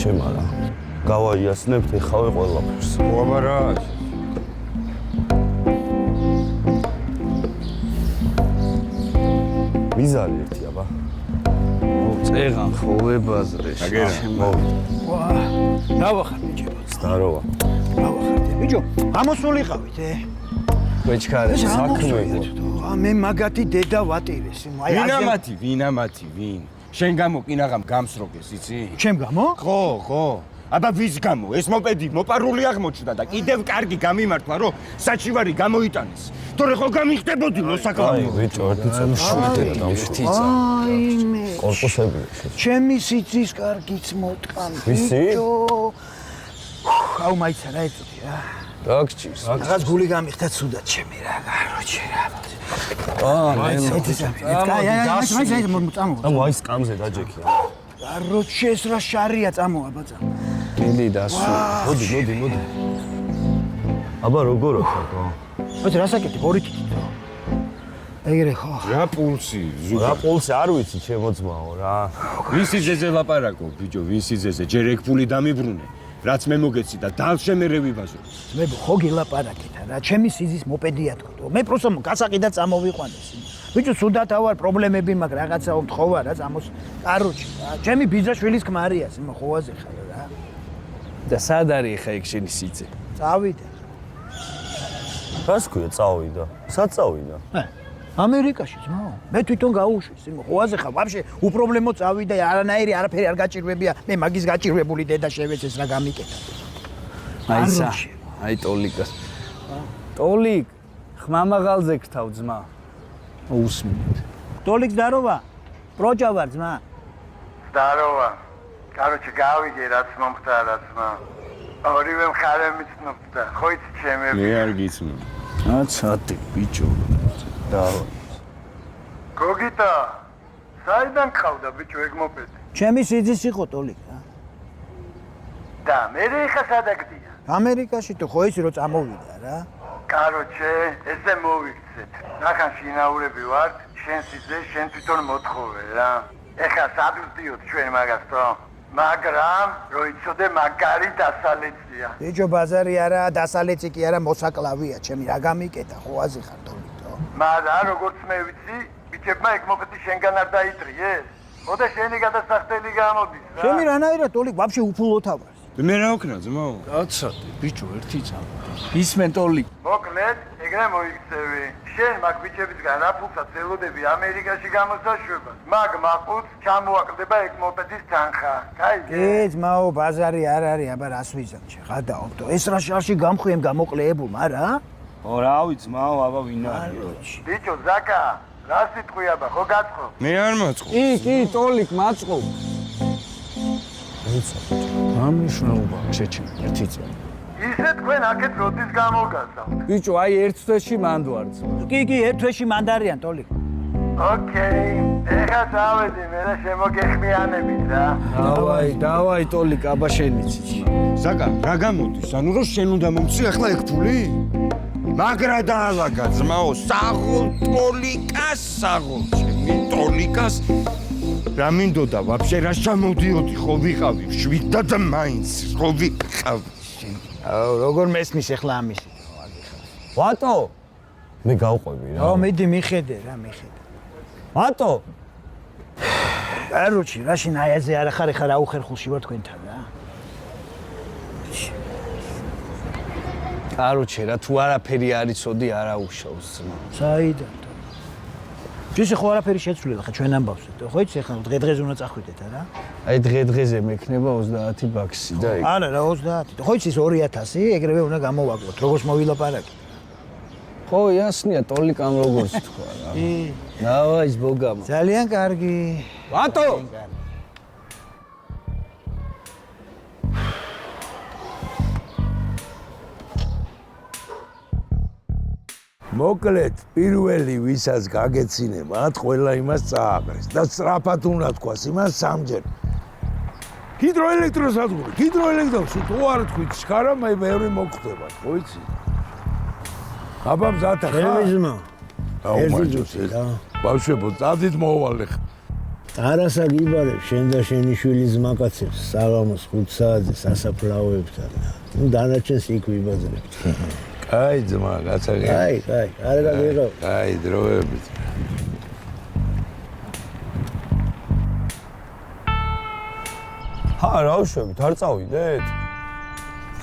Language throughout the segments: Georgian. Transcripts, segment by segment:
გაჩემა რა. გავაიასნებთ ეხავე ყველაფერს. აბა რა? მიზარი ერთი აბა. წეღან ხო ვებაზრე. ვა, დავახარ ბიჭო. ზდაროვა. დავახარ ბიჭო. ამოსულიყავით, ვეჩქარე საქმე. მე მაგათი დედა ვატირეს. ვინამათი, ვინ? შენ გამო კინაღამ გამსროგეს, იცი? ჩემ გამო? ხო. აბა ვის გამო? ეს მოპედი მოპარული აღმოჩნდა და კიდევ კარგი გამიმართლა, რომ საჩივარი გამოიტანეს. თორე ხო გამიხდებოდი მოსაკლავო. ბიჭო, ერთი წამი შევიტირა დამშვიდიცა. აიმე. კორპუსები. ჩემი სიცის კარგიც მოტყამ. ვისი? აუ მაიცა რა ეწოდი რა. რა გჭირს? რაღაც გული გამიხდა ცუდად ჩემი რა, გაროჩე რა. ამ აი სკამზე დაჯექი. გაროჩე ეს რა შარია წამოა ბაცა. დიდი დასუ. მოდი. აბა როგორ ხარ? მოდი რასაკეთე, ორი თითო. ეგრე ხო. რა პულსი, რა პულსი არ ვიცი ჩემო ძმაო რა. ვისი ძეზე ლაპარაკო, ბიჭო, ვისი ძეზე? ჯერ ეგ ფული დამიბრუნე. რაც მე მოგეცი და დალშე მე რევიბაზო. მე ხო გილაპარაკეთ რა, ჩემი სიზის მოპედია თქო. მე პროსო გასაყიდა წამოვიყვანეს. ბიჭო, სუდათ ავარ, პრობლემები მაქვს, რაღაცა მთხოვარ რა, წამოს. კაროჩი, ჩემი ბიძაშვილის ქმარია, სიმო ხოვაზე ხარ რა. და სად არის ხა ეგ შენი სიცე? წავიდა. რას ქვია წავიდა? სად წავიდა? ამერიკაში ძმაო. მე თვითონ გაუშვი, სიმო ხოვაზე ხარ. ვაფშე უპრობლემო წავიდა, არანაირი არაფერი არ გაჭირვებია. მე მაგის გაჭირვებული დედა შევეცეს რა გამიკეთა. აი ტოლიკას. ტოლიკ, ხმამაღალზე გთავ ძმა. უსმინეთ. ტოლიკ ზდაროვა. პროჭა ვარ ძმა. ზდაროვა. კაროჩე გავიგე რაც მომხდარა ძმა. ორივე მხარე მიცნობდა. ხო იცი ჩემები. მე არ გიცნობ. აცათი ბიჭო. დავა. გოგიტა. საიდან ყავდა ბიჭო ეგ მოპედი? ჩემი სიძის იყო ტოლიკ რა. და მე ხა სადაგდია. ამერიკაში თუ ხო იცი რომ წამოვიდა რა. კაროჩე, ესე მოვიქცეთ. ნახან შინაურები ვართ, შენ სიძე, შენ თვითონ მოთხოვე რა. ეხა სად ვდიოთ ჩვენ მაგასთო? მაგრამ რო იცოდე მაგარი დასალეცია. ბიჭო ბაზარი არა, დასალეცი კი არა, მოსაკლავია, ჩემი რა გამიკეთა, ხოვაზე ხარ ტოლიკო. მაგრამ როგორც მე ვიცი, ბიჭებმა ეგ მოპედი შენგან არ დაიტრიეს? ხოდა შენი გადასახდელი გამოდის რა. ჩემი რანაირად ტოლიკ ვაფშე უფულოთა ვარ. მე რა ვქნა ძმაო? აცათი ბიჭო ერთი წამ. ისმენ ტოლიკ. მოკლედ, ეგრე მოიქცევი. შენ მაგ ბიჭებისგან რა ფულსაც ელოდები ამერიკაში გამოსაშვებას. მაგ მაყუთს ჩამოაკლდება ეგ მოპედის თანხა. გაიგე? ძმაო, ბაზარი არ არის, აბა რას ვიზამჩე, გადაობდო. ეს რა შარში გამხვიემ გამოყლებულმა რა? ო რავი ძმაო, აბა ვინ არის? ბიჭო, ზაკა, რა სიტყვი აბა, ხო გაწყო? მე არ მაწყო. კი, ტოლიკ მაწყო. ამიშნობა შეჩემ ერთი წამ. ისე თქვენ აქეთ როდის გამოგასავთ? ბიჭო, აი ერთ თვეში მანდ ვარ ძმა. კი, ერთ თვეში მანდარიან ტოლიკ. ოკეი, ეხა წავედი, მე რა შემოგეხმიანებით რა. დავაი ტოლიკ, აბა შენიც. ზაკა, რა გამოდის? ანუ რომ შენ უნდა მომცი ახლა ეგ ფული? მაგრა დაალაგა ძმაო, საღოლ ტოლიკას, ჩემი ტოლიკას. რა მინდოდა, ვაფშე რა შემოდიოდი, ხო ვიყავი, შვიდა და მაინც, ხო ვიყავი. აუ, როგორ მესმის ახლა ამისი? ვატო? მე გავყვები რა. აუ, მიდი მიხედე რა, მიხედე. ვატო? კაროჩი, რაში ნაიაზე არ ახარ, ხარ აუხერხულში ვარ თქვენთან რა. კაროჩე რა, თუ არაფერი არ იცოდი, არა უშავს ძმა. საიდან? შენ ხო არაფერი შეცვლილი ხა ჩვენ ამბავს, ხო იცი ახლა დღე-დღეზე უნდა წახვიდეთ რა? აი დღე-დღეზე მექნება 30 ბაქსი და ეგ. არა რა 30. ხო იცი 2000, ეგრევე უნდა გამოვაკლოთ, როგორც მოვილაპარაკე. ხო, იასნია, ტოლიკ ამ როგორც თქვა რა. დავაის ბოგამო. ძალიან კარგი. ვატო? მოკლედ, პირველი ვისაც გაგეცინე, მათ ყველა იმას წააგრეს და სწრაფად უნდა თქვას იმას სამჯერ. ჰიდროელექტროსადგური, თუ არ თქვით შქარა, მე მეორე მოგხვდება, ხო იცი? აბა მზათა ხარ? ელიზმო. ბავშვებო, წადით მოვალე. არასა გიბარებ შენ და შენი შვილის მაკაცებს საღამოს 5 საათზე სასაფლაოებთან. ნუ დანარჩენს იქ ვიბაძლებთ. კაი ძმა, გაცაგე. კაი, არ გაგიღო. კაი, დროებით. რა ვშვებით, არ წავიდეთ?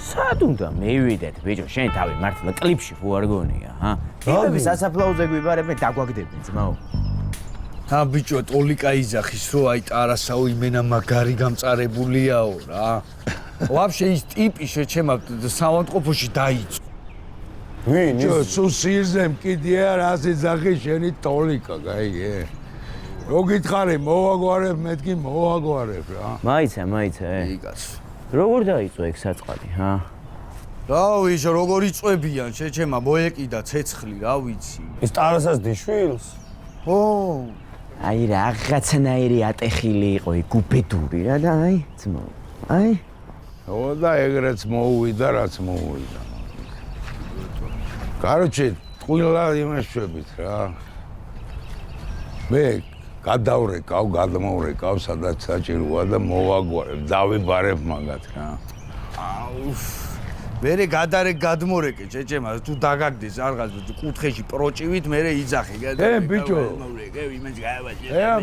სად უნდა მივიდეთ, ბიჭო, შენ თავი მართლა კლიპში ხო არ გონია, ჰა? ტიპები სასაფლაოზე გვიბარებენ, დაგვაგდებენ, ძმაო. ბიჭო, ტოლიკა იძახის, რომ აი ტარასაო იმენა მაგარი გამწარებულიაო რა. ვაფშე ის ტიპი შეჩემა საავადმყოფოში დაიწვა. ვინ? ჯო, სულ სირზე მკიდია რას იძახი შენი ტოლიკა, გაიგე? რო გითხარი, მოვაგვარებ, მეთქი მოვაგვარებ რა. მაიცა. იკაც. როგორ დაიწყო ეგ საწყალი, ჰა? რა ვიცი, როგორ იწვევიან შეჩემა მოეკი და ცეცხლი, რა ვიცი. ის ტარასას დიშვილს? ო, აი რაღაცნაირი ატეხილი იყო, გუბედური რა და აი, ძმო. აი, ო და ეგრეც მოუვიდა, რაც მოუვიდა. კაროჩე, ტყუილა იმეშვებით რა. მე გადმოვრეკავ, სადაც საჭიროა და მოვაგვარებ, დავიბარებ მაგათ რა. მერე გადმორეკე, შეჩემა, თუ დაგაგდეს რაღაც კუთხეში პროჭივით, მერე იძახი. ბიჭო.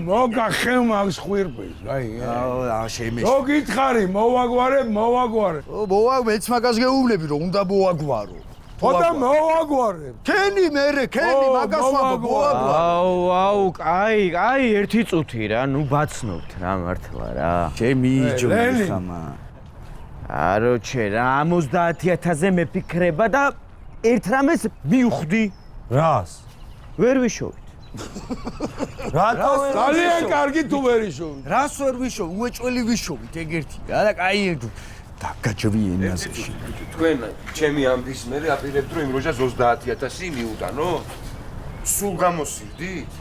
მოგახევ მაგს ხვირპის, გაიგე? შემეშ. რო გითხარი, მოვაგვარებ. მეც მაგას გეუბნები, რომ უნდა მოვაგვარო. ხოდა მოვაგვარებ. ქენი მაგას მოვაგვარო. აუ, კაი, ერთი წუთი რა, ნუ ბაცნობთ რა მართლა რა. ჩემი იჯო ხამა. აროჩე რა 70,000-ზე მეფიქრება და ერთ რამეს მივხვდი. რას? ვერ ვიშოვით. რატო ვერ? ძალიან კარგი თუ ვერ იშოვი. რას ვერ ვიშოვ, უეჭველი ვიშოვით ეგერთი რა და კაი დაგაჭვიენაზე. თქვენ ჩემი ამბის მერე აპირებთ რომ იმ როჟას 30,000 მიუტანო? სულ გამოსივდით?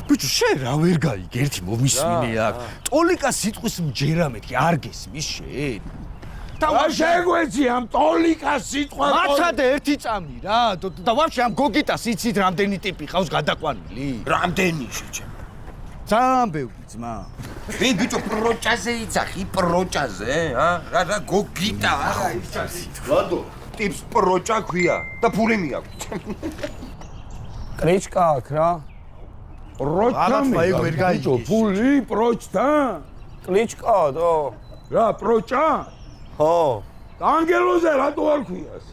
ბიჭო, შენ რა ვერ გაიგერთი მომისმინე აქ. ტოლიკა სიტყვის მჯერა მეთქი, არ გესმის შენ. რა შეგვეცი ამ ტოლიკას სიტყვა? მაცადე ერთი წამი რა. და ვაფშე ამ გოგიტას იცით რამდენი ტიპი ყავს გადაყვანილი? რამდენი შეჩემ? ძალიან ბევრი ძმა. ვინ ბიჭო პროჭაზე იცახი, პროჭაზე, ჰა? რა გოგიტა არა იცახი. ვადო, ტიპს პროჭა ქვია და ფული მიაქვს. კრიჩკა აქ რა. პროჭა ვერ გაიგე. ფული პროჭთან? კრიჩკაა დო. რა პროჭა? ხო. ანგელოზე რატო არ ქვიას?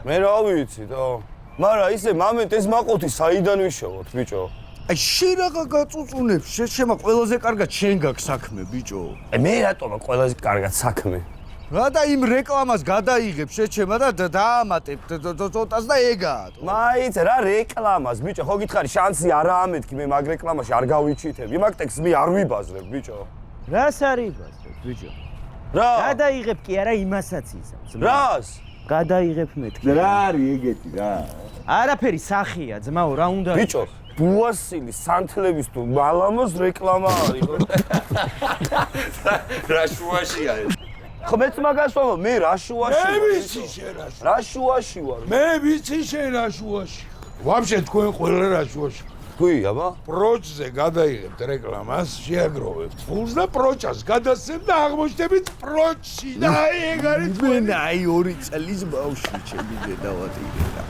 მე რა ვიცი დო. მაგრამ ისე მომენტ ეს მაყუთი საიდან ვიშოვოთ ბიჭო? აი შენ რაღა გაწუწუნებს, შეჩემა ყველაზე კარგად შენ გაქვს საქმე ბიჭო. მე რატომა ყველაზე კარგად საქმე? რა და იმ რეკლამას გადაიღებ შეჩემა და დაამატებ ცოტას და ეგაა. მაიც რა რეკლამას ბიჭო, ხო გითხარი შანსი არაა მეთქი, მე მაგ რეკლამაში არ გავიჩითებ. იმაკ ტექსტს მე არ ვიბაზრებ ბიჭო. რას არიბაზრებ, ბიჭო? რა? გადაიღებ კი არა იმასაც იზამს. რას? გადაიღებ მეთქი. რა არის ეგეთი რა? არაფერი სახია, ძმაო, რა უნდა ბიჭო, ბუასილი სანთლების თუ მალამოს რეკლამა არის. რა შუაშია ეს? ხო მეც მაგას ვამბობ, მე რა შუაში მე ვარ? ვიცი შენ რა. რა შუაში ვარ? მე ვიცი შენ რა შუაში. ვაფშე თქვენ ყველა რა შუაში. თქვი, აბა? პროჭზე გადაიღებთ რეკლამას, შეაგროვებთ ფულს და პროჭას გადასცემთ და აღმოჩნდებით პროჭში და ეგ არის მენ აი 2 წლის ბავშვი ჩემი დედავატირე რა.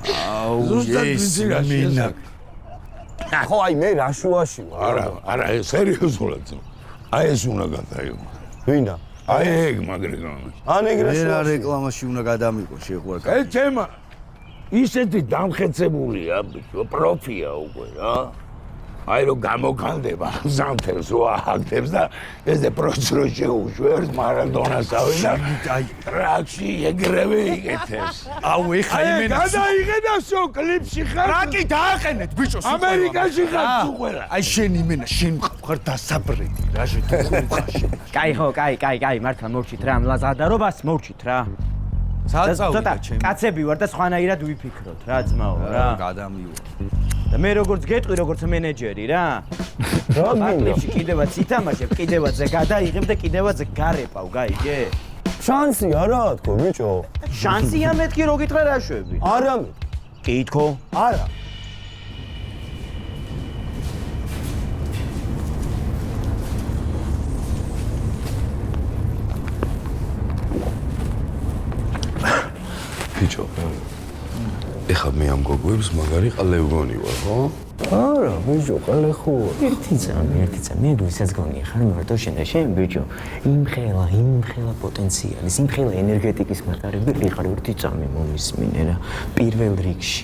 აუ, ზუსტად ვიცი რა მინა. ხო აი მე რა შუაში ვარ? არა, სერიოზულად. აი ეს უნდა გადაიღო. ვინა? აი ეგ მაგ რეკლამაში. ან ეგრე მე რა შუაში. რეკლამაში უნდა გადამიყო შეყვარ. ეს თემა ისეთი დამხეცებულია, ბიჭო, პროფია უკვე რა. აი რომ გამოგანდება ზამთერს ვააგდებს და ესე პროცესრო შეუშვერთ მარადონასავე და აი ტრაქში ეგრევე იკეთებს. აუ ეხა იმენა გადაიღე და შო კლიპში ხარ. ტრაკი დააყენეთ ბიჭო. ამერიკაში ხარ თუ ყველა. აი შენ იმენა შენ ხარ დასაბრედი რა შეთქუხა შენ. კაი ხო, კაი, მართლა მოვჭით რა ამ ლაზადარობას, მოვჭით რა. საწავიდა ჩემი. კაცები ვარ და სხვანაირად ვიფიქროთ რა, ძმაო რა. გადამივა. და მე როგორც გეტყვი, როგორც მენეჯერი რა. რა გინდა? აკლიში კიდევაც ითამაშებ, კიდევაც გადაიღებ და კიდევაც გარეპავ, გაიგე? შანსი არაა თქო ბიჭო. შანსია მეთქი რო გითხრა რა შვები? არა მე. კი თქო. არა. ბიჭო, ეხლა მე ამ გოგოებს მაგარი ყალე ვგონი ვარ, ხო? არა, ბიჭო, ყალე ხო. ერთი წამი, მე ვისაც გონი ხარ მარტო შენ და შენ ბიჭო, იმხელა პოტენციალის, იმხელა ენერგეტიკის მატარებელი ხარ ერთი წამი მომისმინე რა. პირველ რიგში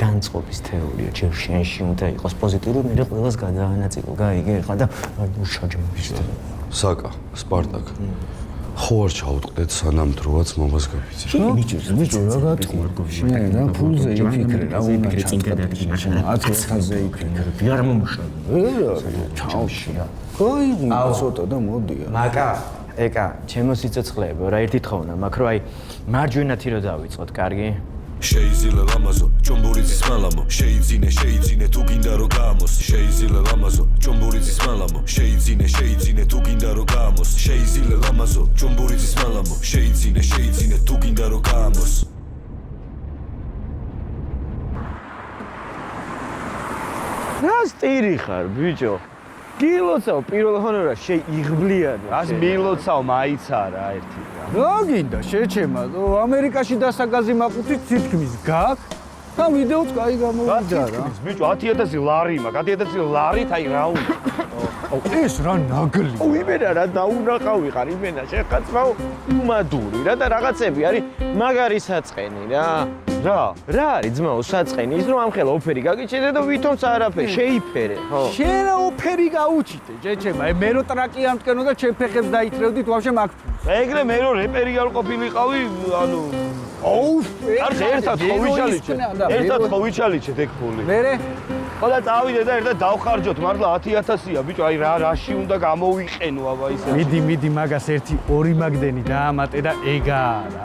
განწყობის თეორია ჯერ შენში უნდა იყოს პოზიტიური, მე ყველას გადაანაწილო, გაიგე ხა და უშაჯმების. საკა, სპარტაკ. ხო არ ჩაუტყდეთ სანამ დროაც მომას გაფიცე. ბიჭო, რა გატყუარ გოში? რა ფულზე იფიქრე, რა უნდა წინ გადაგიჭირე. 10,000-ზე იფიქრე. არ მომუშავე. ჩაოში რა. კაი, ცოტა და მოდია. მაკა, ეკა, ჩემო სიცოცხლეებო, რა ერთი თხოვნა, მაქვს რომ აი მარჯვენათი რო დავიწყოთ, კარგი? შეიზილე ლამაზო, ჭომბურიძის მალამო, შეიძინე თუ გინდა რომ გაამოს, შეიზილე ლამაზო, ჭომბურიძის მალამო, შეიძინე თუ გინდა რომ გაამოს, შეიზილე ლამაზო, ჭომბურიძის მალამო, შეიძინე თუ გინდა რომ გაამოს. რა სტირი ხარ, ბიჭო? გილოცავ პირველ ჰონორას შეიღბლიანო. ას მილოცავ მაიცა რა ერთი რა. რა გინდა შეჩემა? ამერიკაში დასაგაზი მაყუთი თითქმის გაქვს. და ვიდეოც კაი გამოვიდა რა. ბიჭო 10,000 ლარი მაქვს, 10,000 ლარით აი რა უნდა. ეს რა ნაგლია. იმენა რა დაუნახავი ხარ, იმენა შეხაცმაო უმადური რა და რაღაცები არის მაგარი საწყენი რა. რა არის ძმაო საწყენი? ის რომ ამხელა ოფერი გაგიჩენე და ვითომც არაფერი შეიფერე, ხო? შენ რა ოფერი გაუჩიტე, ჯეჩემა. მე რო ტრაკი ამტკენო და ჩემ ფეხებს დაითრევდით ვაფშე მაგ. ეგრე მე რო რეპერი არ ყოფილიყავი, ანუ არ ერთად ხოვიჩალიჩეთ ეგ ფული. მერე ხოდა წავიდე და ერთად დავხარჯოთ, მართლა 10,000-ია, ბიჭო, აი რა რაში უნდა გამოვიყენო აბა ისე. მიდი მაგას ერთი ორი მაგდენი დაამატე და ეგაა რა.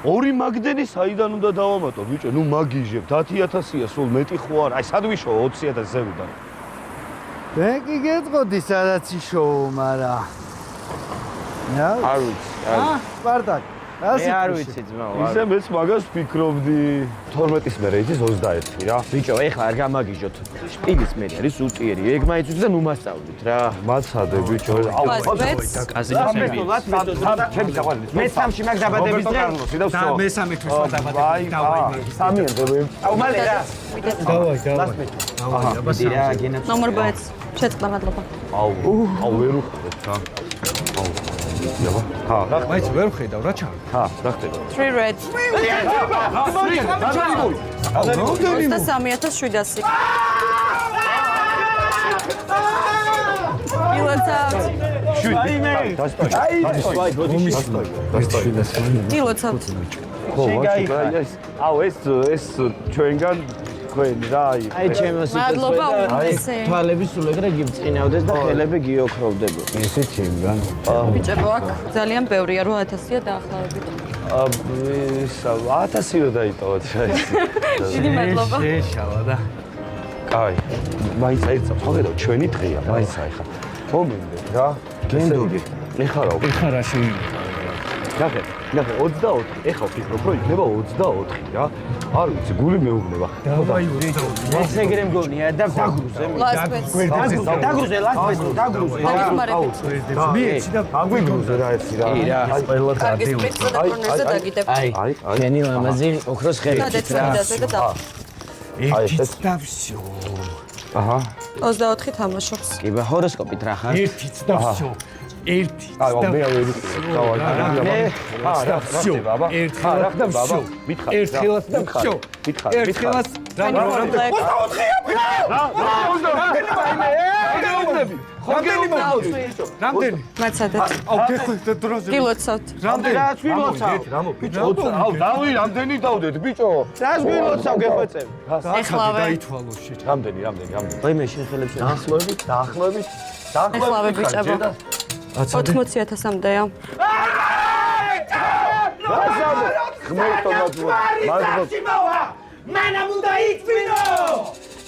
ორი მაგდენი საიდან უნდა დავამატო, ბიჭო, ნუ მაგიჟებთ 10,000-ია, სულ მეტი ხო არა, აი სად ვიშო 20,000 ზევიდან. მე კი გეტყოდი სადაც იშოო, მარა. არ ვიცი. სპარტაკ. მე არ ვიცი ძმაო. ისე მეც მაგას ვფიქრობდი. 12-ის მერე იცის 21 რა. ბიჭო, ეხლა არ გამაგიჟოთ. შპილის მე არის უტიერი. ეგ მაინც უცდა ნუ მასწავლით რა. მაცადე ბიჭო. კაზინოსები. ჩემი საყვარელი. მე სამში მაგ დაბადების დღე. და მესამე თვის დაბადების დავაი. სამი ამდე. აუ მალე რა. დავაი. დიდი რა გენაც. ნომერ ბოეც. შეწყდა მადლობა. აუ ვერ უხდეთ რა. აუ. აბა. რა. მაინც ვერ ვხედავ რა ჩა. რა ხდება? 3 red. 23,700. Ილოცავთ. ილოცავთ. ხო, აუ ეს ჩვენგან თქვენი რა აი. აი ჩემო მადლობა უმეტესე. თვალები სულ ეგრე გიბწყინავდეს და ხელები გიოქროვდებოდეს. ესე ჩემგან. ბიჭებო აქ ძალიან ბევრია 8,000-ია დაახლოებით. 1000-ი რო დაიტოვოთ რა ის. დიდი მადლობა. შეშალა და კაი. მაინც აიცა, ხედავ ჩვენი დღეა, მაინც აი ხა. მომინდე რა. გენდოგი. ეხლა ეხლა რა შეიძლება. ნახე 24, ეხლა ვფიქრობ, რომ იქნება 24 რა. არ ვიცი, გული მეუბნება. დავაი ეს ეგრე მგონია და დაგრუზე. დაგრუზე ლასტ დაგრუზე. მიეცი და აგვიგრუზე რა ერთი რა. აი ყველა კარგი სპეცდა და კორნერზე დაგიდებ. აი, ქენი ლამაზი ოქროს ხელით რა. დადეცმიდაზე და და. ერთიც და всё. აჰა. 24 თამაშობს. კი, ჰოროსკოპით რა ხარ? ერთიც და всё. ერთი. აი, მე ვერ ვიყიდე. რა ხდება, აბა? ერთხელაც და всё. ერთხელაც და всё. ერთხელაც რა 24. რამდენი? მაცადეთ. აუ გეხოთ დროზე. გილოცავთ. რამდენი? რა გილოცავ? აუ, დავი რამდენი დავდეთ, ბიჭო? რა გილოცავ გეხვეწებ? ეხლავე. დაითვალო შეჭა. რამდენი? აი მე შეხელებს დაახლოებით. ეხლავე ბიჭებო. 80,000-მდეა. ხმელთო მადლობა. მანამ უნდა იწვინო!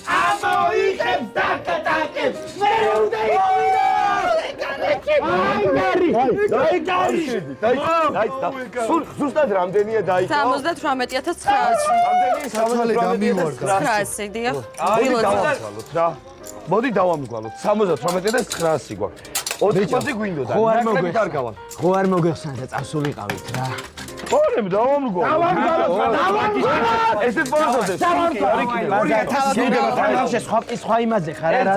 ამოიღებს დაკატაკებს! მე უნდა იწვინო! ზუსტად რამდენია დაიწყო? 78,900. დიახ. დავამგვალოთ რა. მოდი დავამგვალოთ. 78,900 გვაქვს. 80 გვინდოდა. ხო არ მოგეხსნა და წასულიყავით რა. ორემ დავამრგო. ესე პოზოდეს. სხვა იმაზე ხარ რა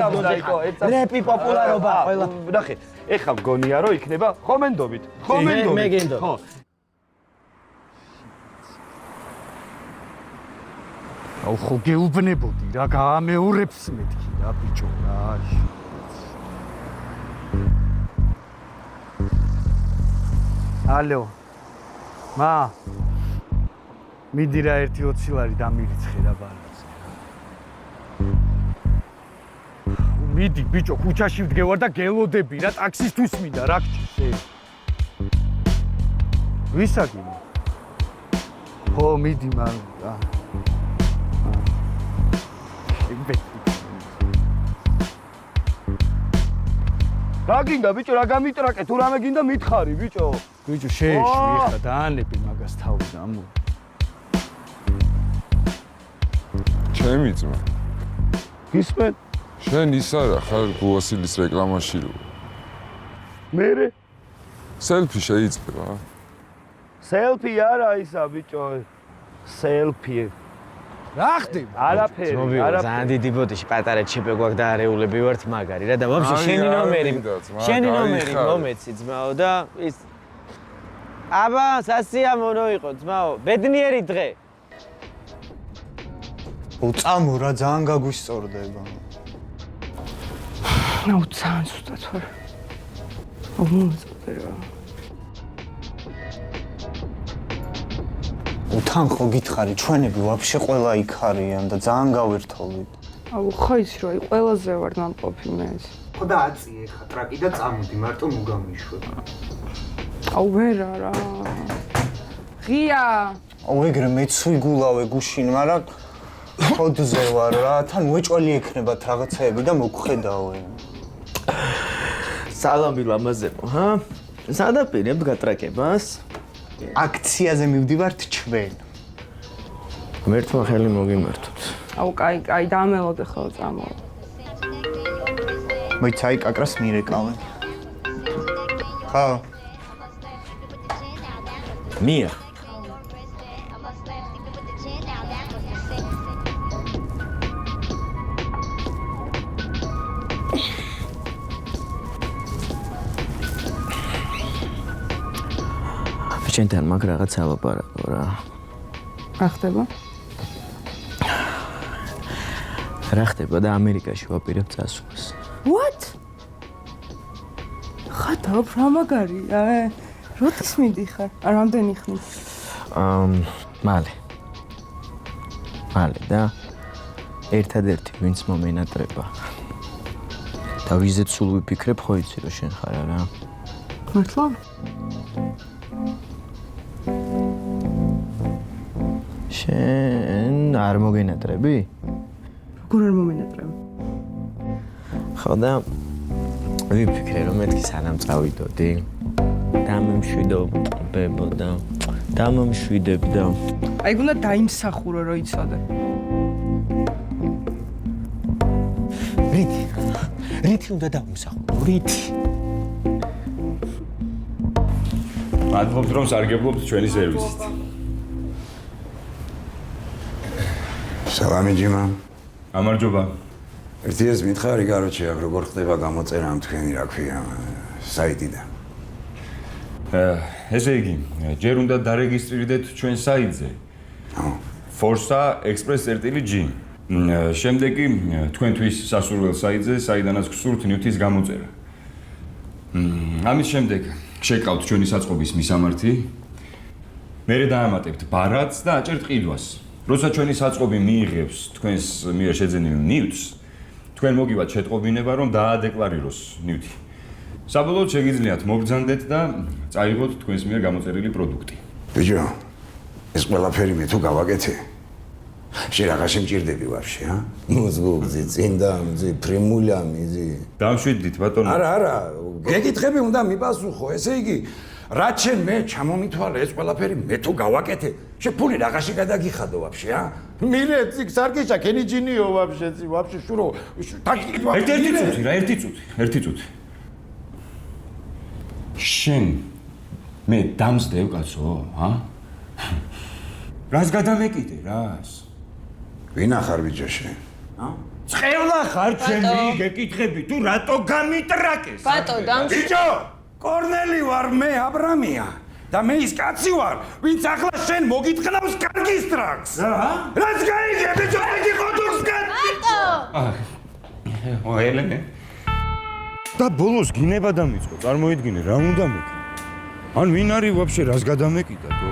რეპი პოპულარობა ყველა. ნახე, ეხლა მგონია რომ იქნება ხომენდობით. ხომენდობით. მე გენდო. ხო. აუ ხო გეუბნებოდი რა გამეორებს მეთქი რა ბიჭო რა. ალო. მა მიდი რა 1.20 ლარი დამირიცხე რა ბალანსი. მიდი ბიჭო ქუჩაში ვდგევარ და გელოდები რა ტაქსისთვის მინდა რა გჭირს. ვისაკი? ხო მიდი მან. რა გინდა ბიჭო რა გამიტრაკე თუ რამე გინდა მითხარი ბიჭო. ბიჭო შეეშვი ეხლა დაანები მაგას თავი ამო. ჩემი ძმა. გისმენ? შენ ის არა ხარ გუასილის რეკლამაში რო. მერე? სელფი შეიძლება? სელფი არა ისა ბიჭო. სელფი. რა ხდება? არაფერი, არაფერი. ძალიან დიდი ბოდიში პატარა ჩიპე გვაქვს და არეულები ვართ მაგარი რა და ვაფშე შენი ნომერი მომეცი ძმაო და ის აბა სასიამოვნო იყო ძმაო ბედნიერი დღე უწამო რა ძალიან გაგვისწორდება ნუ ძალიან სუსტად ვარ მომწოდე რა უთან ხო გითხარი ჩვენები ვაფშე ყველა იქ არიან და ძალიან გავერთოვით აუ ხო ის რო აი ყველაზე ვარ ნამყოფი მე ხო და აწიე ხა ტრაკი და წამოდი მარტო ნუ გამიშვე აუ ვერა რა ღია აუ ეგრე მეც ვიგულავე გუშინ მაგრამ ხოდზე ვარ რა თან უეჭველი ექნებათ რაღაცეები და მოგხედავენ სალამი ლამაზებო ჰა სადაპირებთ გატრაკებას აქციაზე მივდივართ ჩვენ მერთმა ხელი მოგიმართოთ აუ კაი დამელოდე ხოლმე წამოვა მოიცა აი კაკრას მირეკავენ ხა მია შენთან მაგ რაღაცა ვალაპარაკო რა. რა ხდება? რა ხდება და ამერიკაში ვაპირებ წასვლას. What? ხათა რა მაგარია? როდის მიდიხარ? რამდენი ხნით? მალე და ერთადერთი ვინც მომენატრება. და ვიზეთ სულ ვიფიქრებ ხო იცი რომ შენ ხარ რა. მართლა? შენ არ მოგენატრები? როგორ არ მომენატრები? ხო და ვიფიქრე რომ მეთქი სანამ წავიდოდი დამემშვიდობებო და დამემშვიდებდა აი გუნდა დაიმსახურო რომ იცოდე რითი უნდა დამიმსახურო რითი მადლობთ რომ სარგებლობთ ჩვენი სერვისით სალამი ჯიმა. გამარჯობა. ერთიეს მითხარი კაროჩი აქ როგორ ხდება გამოწერა ამ თქვენი რა ქვია საიტიდან. ესე იგი, ჯერ უნდა დარეგისტრირდეთ ჩვენ საიტზე. forsa.express.g. შემდეგ კი თქვენთვის სასურველ საიტზე, საიდანაც გსურთ ნივთის გამოწერა. ამის შემდეგ შეკავთ ჩვენი საწყობის მისამართი. მერე დაამატებთ ბარათს და აჭერთ ყიდვას. როცა ჩვენი საწყობი მიიღებს თქვენს მიერ შეძენილ ნივთს, თქვენ მოგივათ შეტყობინება, რომ დაადეკლარიროს ნივთი. საბოლოოდ შეგიძლიათ მობრძანდეთ და წაიღოთ თქვენს მიერ გამოწერილი პროდუქტი. ბიჭო, ეს ყველაფერი მე თუ გავაკეთე. შენ რაღაცა მჭირდები ვაფშე, ა? მოზგოგზი, წინდამძი, ფრიმულამიზი. დამშვიდით, ბატონო. არა, გეკითხები უნდა მიპასუხო. ესე იგი, რაც შენ მე ჩამომითვალე ეს ყველაფერი მე თუ გავაკეთე. შენ ფული რაღაცა გადაგიხადო ვაფშე, ა? მირე, ციკ სარკიშა, კენი ჯინიო ვაფშე, ვაფშე შურო. ერთი წუთი. შენ მე დამსდევ კაცო, ა? რას გადამეკიდე, რას? ვინა ხარ ბიჭო შენ? წყევლა ხარ ჩემი, გეკითხები თუ რატო გამიტრაკეს? ბატო, დამშვი. ბიჭო, კორნელი ვარ მე, აბრამია. და მე ის კაცი ვარ, ვინც ახლა შენ მოგიტყნავს კარგის ტრაქს. რაც გაიგე, ბიჭო, იგი ხოდურს კაცი. ო ელენე. და ბოლოს გინება დამიწყო, წარმოიდგინე, რა უნდა მეკი? ან ვინ არის ვაფშე, რას გადამეკიდა თო?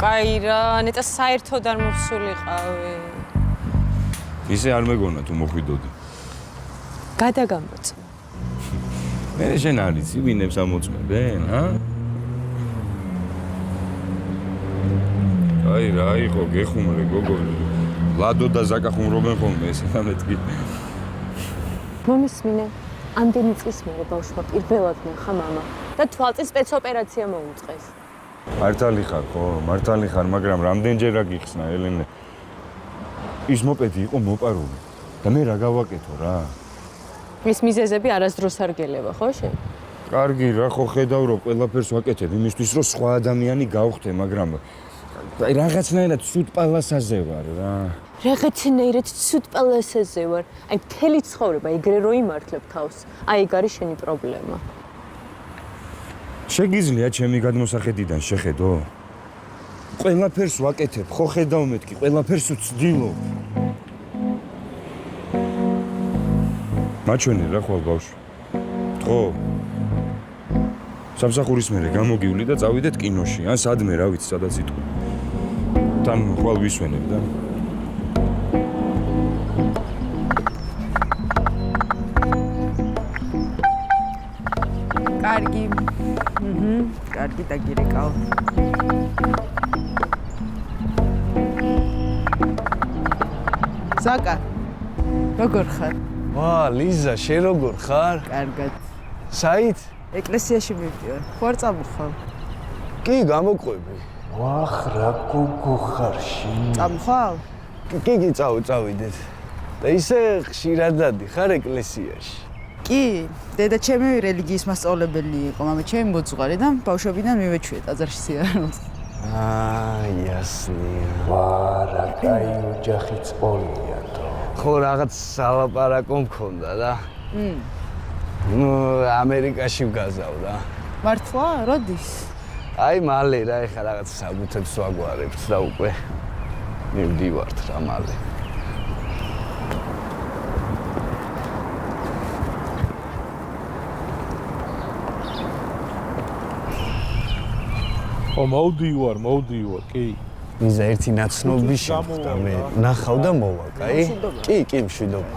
კაი რა, ნეტა საერთოდ არ მოვსულიყავი. ისე არ მეგონა თუ მოხვიდოდი. გადაგამოწმე. მე შენ არიცი, ვინებს ამოწმებენ, აი რა იყო, გეხუმრე გოგო. ლადო და ზაკა ხუმრობენ ხოლმე ესე და მეთქი. მომისმინე, ამდენი წლის მერე ბავშვმა პირველად ნახა მამა და თვალწინ სპეცოპერაცია მოუწყეს. მართალი ხარ ხო? მართალი ხარ, მაგრამ რამდენჯერ აგიხსნა ელენე. ის მოპედი იყო მოპარული და მე რა გავაკეთო რა? ის მიზეზები არასდროს არ გელევა, ხო შენ? კარგი რა, ხო ხედავ რომ ყველაფერს ვაკეთებ იმისთვის რომ სხვა ადამიანი გავხდე, მაგრამ აი რაღაცნაირად ცუდ პალასაზე ვარ რა. რაღაცნაირად ცუდ პალასაზე ვარ. აი მთელი ცხოვრება ეგრე რო იმართლებ თავს. აი ეგ არის შენი პრობლემა. შეგიძლია ჩემი გადმოსახედიდან შეხედო? ყველაფერს ვაკეთებ, ხო ხედავ მეთქი, ყველაფერს ვცდილობ. მაჩვენე რა ხვალ ბავშვი. ხო. სამსახურის მერე გამოგივლი და წავიდეთ კინოში, ან სადმე რა ვიცი, სადაც იტყვი. თან ხვალ ვისვენებ და კარგი. კარგი დაგირეკავ. ზაკა. როგორ ხარ? ვა, ლიზა, შენ როგორ ხარ? კარგად. საით? ეკლესიაში მივდივარ. ხო არ წამოხვალ? კი, გამოყვები. ვახ, რა გოგო ხარ შენ? წამოხვალ? კი, წავიდეთ. და ისე ხშირად დადიხარ ეკლესიაში. კი, დედა ჩემი რელიგიის მასწავლებელი იყო, მამა ჩემი მოძღვარი და ბავშვობიდან მივეჩვია ტაძარში სიარულს. იასნია. ვა, რა კაი ოჯახი წოლია თო. ხო, რაღაც სალაპარაკო მქონდა და. ნუ ამერიკაში ვგაზავ რა. მართლა? როდის? აი მალე რა, ეხლა რაღაც საბუთებს ვაგვარებთ და უკვე მივდივართ რა მალე. მოვდივარ, კი. მიზა ერთი ნაცნობი შეხვდა მე. ნახავ და მოვა, კაი? კი, მშვიდობა.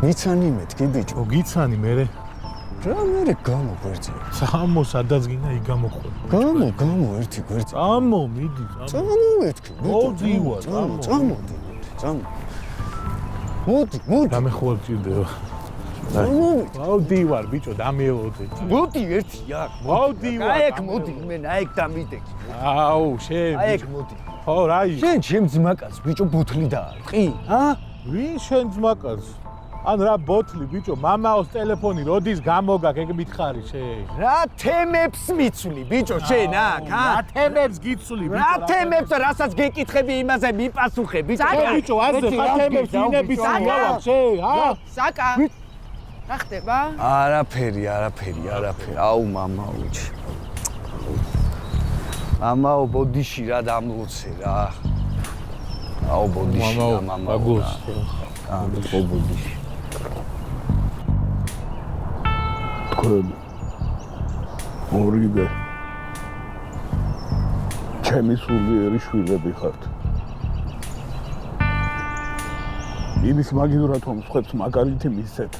მიცანი მეთქი ბიჭო. გიცანი მერე. რა მერე გამოგვერძე. წამო, სადაც გინდა იქ გამოყვე. გამო ერთი გვერდზე. წამო, მიდი, წამო მეთქი. მოვდივარ, წამო. მოდი. დამეხვალ ჭირდება. მოვდივარ, ბიჭო, დამეოდე. მოდი ერთი აქ. მოვდივარ. აი აქ მოდი, მე აიქ დამიდექი. აუ, შენ. აი აქ მოდი. ხო, რა ის? შენ ჩემ ძმაკაც, ბიჭო, ბოთლი დაარტყი? ვინ შენ ძმაკაც? ან რა ბოთლი ბიჭო, მამაოს ტელეფონი როდის გამოგაკ, ეგ მითხარი შენ. რა თემებს მიცვლი ბიჭო შენ აქ, რა თემებს გიცვლი ბიჭო? რა თემებს, რასაც გეკითხები იმაზე მიპასუხე ბიჭო. ბიჭო, ასე რა თემებს ვინების მიავალ შენ, საკა. რა ხდება? არაფერი. აუ მამაოჩი. მამაო ბოდიში რა დამლოცე რა. აუ ბოდიში და მამაო. ხო ბოდიში. თქვენ ორივე ჩემი სულიერი შვილები ხართ. იმის მაგივრად რომ სხვებს მაგალითი მისცეთ.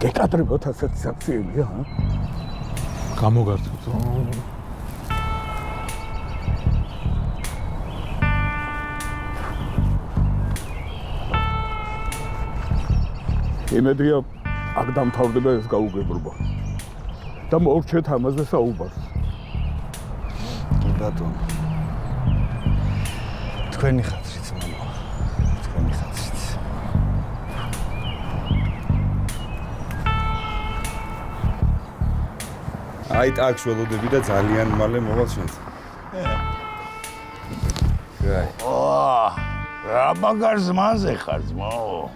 გეკადრებოთ ასეთი საქციელი, გამოგართოთ. იმედია აქ დამთავრდება ეს გაუგებრობა. და მორჩეთ ამაზე საუბარს. კი ბატონო. თქვენი ხათრით მამა. თქვენი ხათრით. აი ტაქს ველოდები და ძალიან მალე მოვალ შენს. რა მაგარ ზმანზე ხარ ძმაო?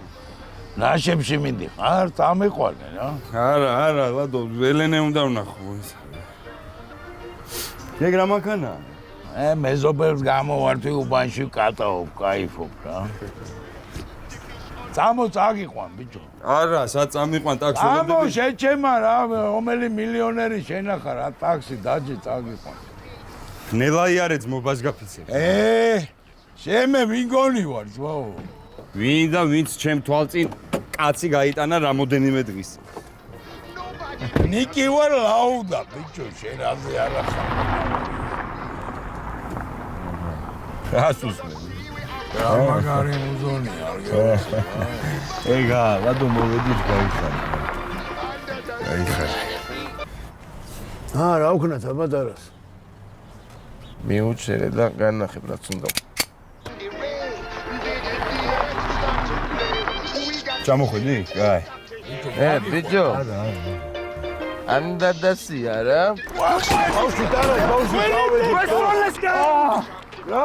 ნაშებში მიდიხარ, წამიყვანე რა. არა, ლადო, ელენე უნდა ვნახო ის. ეგ რა მანქანა? მეზობელს გამოვარდი უბანში ვკატაობ, кайფობ რა. წამო წაგიყვან ბიჭო. არა, საწამიყვან ტაქს ველოდები. წამო შეჩემა რა, რომელი მილიონერი შენახა რა ტაქსი დაჯი წაგიყვან. ნელაიარე ძმობას გაფიცე. შემე ვინგონი ვარ ძმაო. ვინ და ვინც ჩემ თვალწინ კაცი გაიტანა რამოდენიმე დღის. ნიკი ვარ ლაუდა ბიჭო, შენ რაზე არა ხარ. რასუსმე. რა მაგარი მუზონი არ ეგა, ლადო მოვედით გაიხარე. გაიხარე. რა უქნათ აბადარას? მიუჩერე და განახებ რაც უნდა. ჩამოხვედი? კაი. ბიჭო. анда დასია რა. ბავშვი დარა, ბავშვი გავედი. რა?